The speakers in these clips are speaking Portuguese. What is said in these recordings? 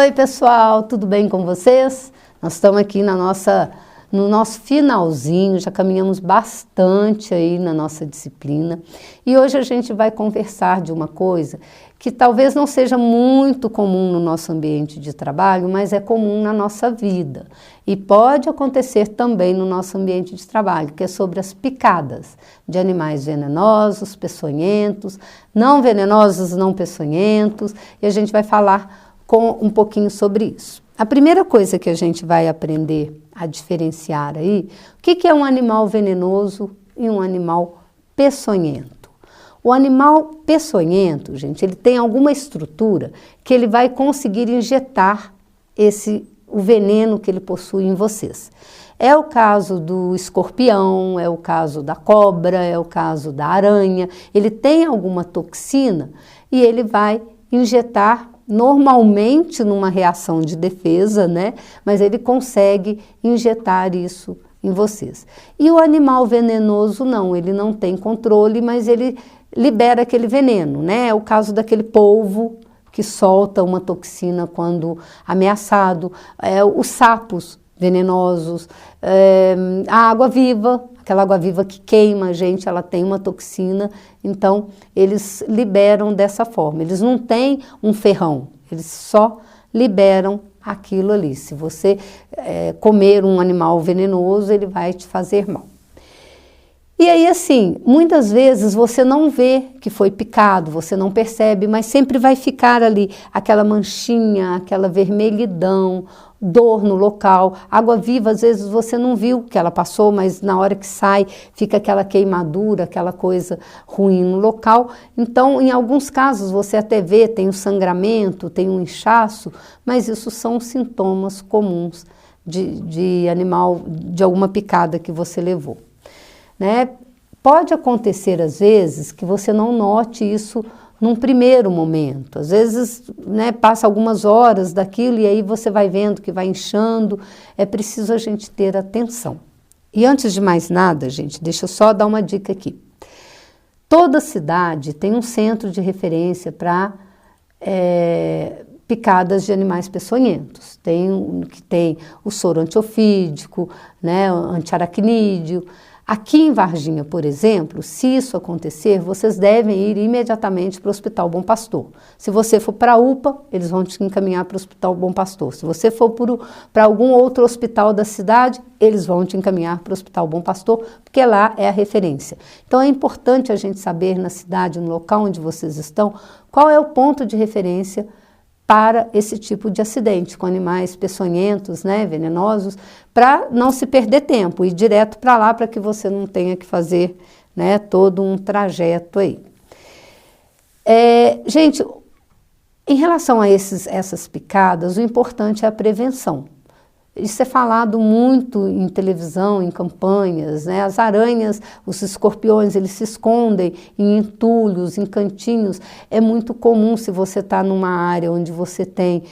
Oi pessoal, tudo bem com vocês? Nós estamos aqui no nosso finalzinho, já caminhamos bastante aí na nossa disciplina e hoje a gente vai conversar de uma coisa que talvez não seja muito comum no nosso ambiente de trabalho, mas é comum na nossa vida e pode acontecer também no nosso ambiente de trabalho, que é sobre as picadas de animais venenosos, peçonhentos, não venenosos, não peçonhentos, e a gente vai falar um pouquinho sobre isso. A primeira coisa que a gente vai aprender a diferenciar aí, o que é um animal venenoso e um animal peçonhento. O animal peçonhento, gente, ele tem alguma estrutura que ele vai conseguir injetar o veneno que ele possui em vocês. É o caso do escorpião, é o caso da cobra, é o caso da aranha. Ele tem alguma toxina e ele vai injetar normalmente numa reação de defesa, né? Mas ele consegue injetar isso em vocês. E o animal venenoso não, ele não tem controle, mas ele libera aquele veneno, né? É o caso daquele polvo que solta uma toxina quando ameaçado, os sapos venenosos, a água-viva, aquela água-viva que queima a gente, ela tem uma toxina, então eles liberam dessa forma. Eles não têm um ferrão, eles só liberam aquilo ali. Se você comer um animal venenoso, ele vai te fazer mal. E aí, assim, muitas vezes você não vê que foi picado, você não percebe, mas sempre vai ficar ali aquela manchinha, aquela vermelhidão, dor no local. Água-viva, às vezes você não viu que ela passou, mas na hora que sai, fica aquela queimadura, aquela coisa ruim no local. Então, em alguns casos, você até vê, tem um sangramento, tem um inchaço, mas isso são sintomas comuns de animal, de alguma picada que você levou. Né? Pode acontecer às vezes que você não note isso num primeiro momento, às vezes, né, passa algumas horas daquilo e aí você vai vendo que vai inchando, é preciso a gente ter atenção. E antes de mais nada, gente, deixa eu só dar uma dica aqui. Toda cidade tem um centro de referência para picadas de animais peçonhentos. Tem o soro antiofídico, né, antiaracnídeo. Aqui em Varginha, por exemplo, se isso acontecer, vocês devem ir imediatamente para o Hospital Bom Pastor. Se você for para a UPA, eles vão te encaminhar para o Hospital Bom Pastor. Se você for para algum outro hospital da cidade, eles vão te encaminhar para o Hospital Bom Pastor, porque lá é a referência. Então é importante a gente saber na cidade, no local onde vocês estão, qual é o ponto de referência para esse tipo de acidente com animais peçonhentos, né, venenosos, para não se perder tempo, ir direto para lá para que você não tenha que fazer, né, todo um trajeto aí. Gente, em relação a essas picadas, o importante é a prevenção. Isso é falado muito em televisão, em campanhas, né? As aranhas, os escorpiões, eles se escondem em entulhos, em cantinhos. É muito comum se você está numa área onde você tem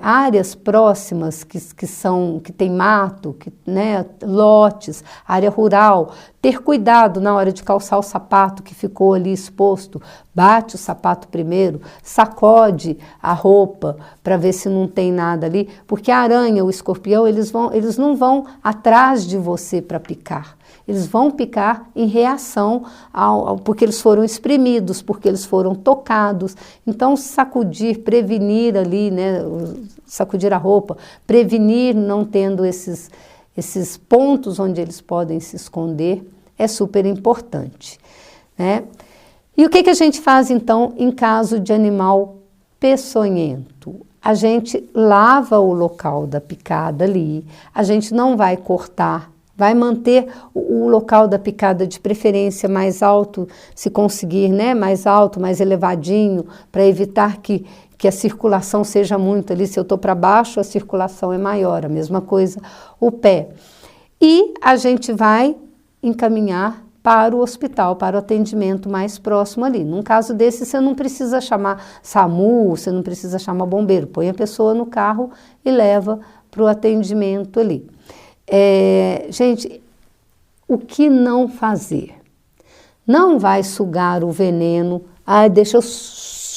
áreas próximas que tem mato, né? Lotes, área rural, ter cuidado na hora de calçar o sapato que ficou ali exposto. Bate o sapato primeiro, sacode a roupa para ver se não tem nada ali, porque a aranha, o escorpião, eles não vão atrás de você para picar. Eles vão picar em reação porque eles foram espremidos, porque eles foram tocados. Então, sacudir, prevenir ali, né, sacudir a roupa, prevenir não tendo esses pontos onde eles podem se esconder, é super importante, né? E o que a gente faz, então, em caso de animal peçonhento? A gente lava o local da picada ali, a gente não vai cortar, vai manter o local da picada de preferência mais alto, se conseguir, né, mais alto, mais elevadinho, para evitar que a circulação seja muito ali. Se eu estou para baixo, a circulação é maior, a mesma coisa o pé. E a gente vai encaminhar para o hospital, para o atendimento mais próximo ali. Num caso desse, você não precisa chamar SAMU, você não precisa chamar bombeiro, põe a pessoa no carro e leva para o atendimento ali. Gente, o que não fazer? Não vai sugar o veneno, deixa eu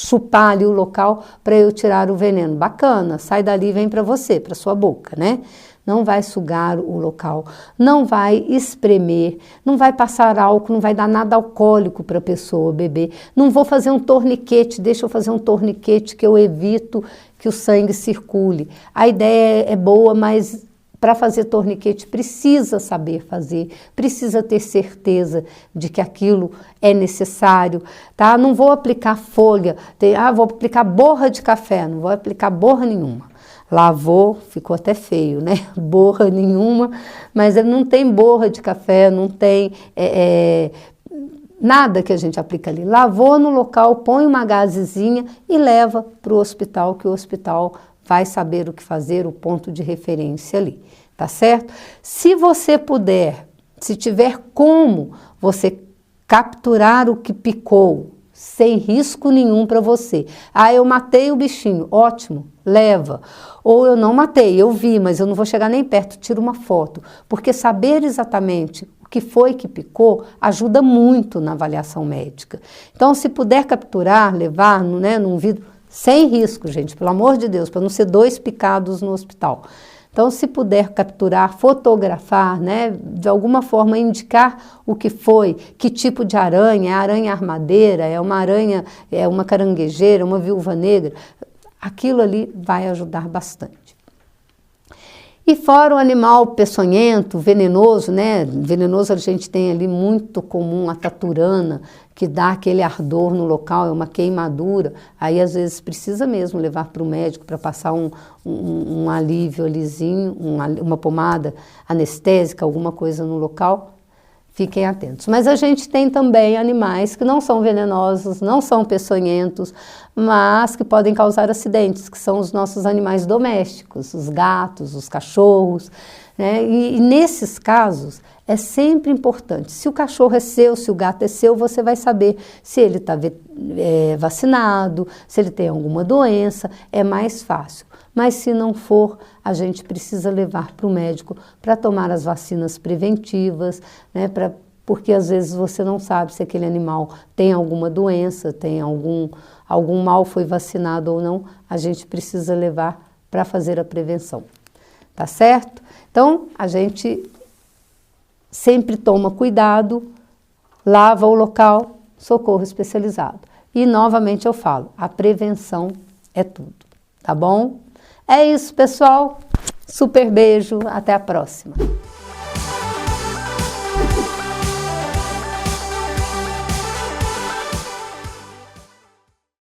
chupar ali o local para eu tirar o veneno. Bacana, sai dali e vem para você, para sua boca, né? Não vai sugar o local, não vai espremer, não vai passar álcool, não vai dar nada alcoólico para a pessoa beber. Não vou fazer um torniquete, deixa eu fazer um torniquete que eu evito que o sangue circule. A ideia é boa, mas para fazer torniquete precisa saber fazer, precisa ter certeza de que aquilo é necessário, tá? Não vou aplicar folha, vou aplicar borra de café, não vou aplicar borra nenhuma. Lavou, ficou até feio, né? Borra nenhuma, mas não tem borra de café, não tem nada que a gente aplica ali. Lavou no local, põe uma gazezinha e leva para o hospital, que o hospital vai saber o que fazer, o ponto de referência ali, tá certo? Se você puder, se tiver como você capturar o que picou, sem risco nenhum para você. Eu matei o bichinho, ótimo, leva. Ou eu não matei, eu vi, mas eu não vou chegar nem perto, tira uma foto. Porque saber exatamente o que foi que picou ajuda muito na avaliação médica. Então, se puder capturar, levar, né, num vidro, sem risco, gente, pelo amor de Deus, para não ser 2 picados no hospital. Então, se puder capturar, fotografar, né, de alguma forma indicar o que foi, que tipo de aranha, é aranha armadeira, é uma aranha, é uma caranguejeira, uma viúva negra, aquilo ali vai ajudar bastante. E fora o animal peçonhento, venenoso, né? Venenoso a gente tem ali muito comum a taturana, que dá aquele ardor no local, é uma queimadura. Aí às vezes precisa mesmo levar para o médico para passar um alívio alizinho, uma pomada anestésica, alguma coisa no local. Fiquem atentos. Mas a gente tem também animais que não são venenosos, não são peçonhentos, mas que podem causar acidentes, que são os nossos animais domésticos, os gatos, os cachorros, né? E nesses casos é sempre importante, se o cachorro é seu, se o gato é seu, você vai saber se ele está vacinado, se ele tem alguma doença, é mais fácil. Mas se não for, a gente precisa levar para o médico para tomar as vacinas preventivas, né, porque às vezes você não sabe se aquele animal tem alguma doença, tem algum mal foi vacinado ou não, a gente precisa levar para fazer a prevenção, tá certo? Então, a gente sempre toma cuidado, lava o local, socorro especializado. E novamente eu falo, a prevenção é tudo, tá bom? É isso, pessoal. Super beijo, até a próxima.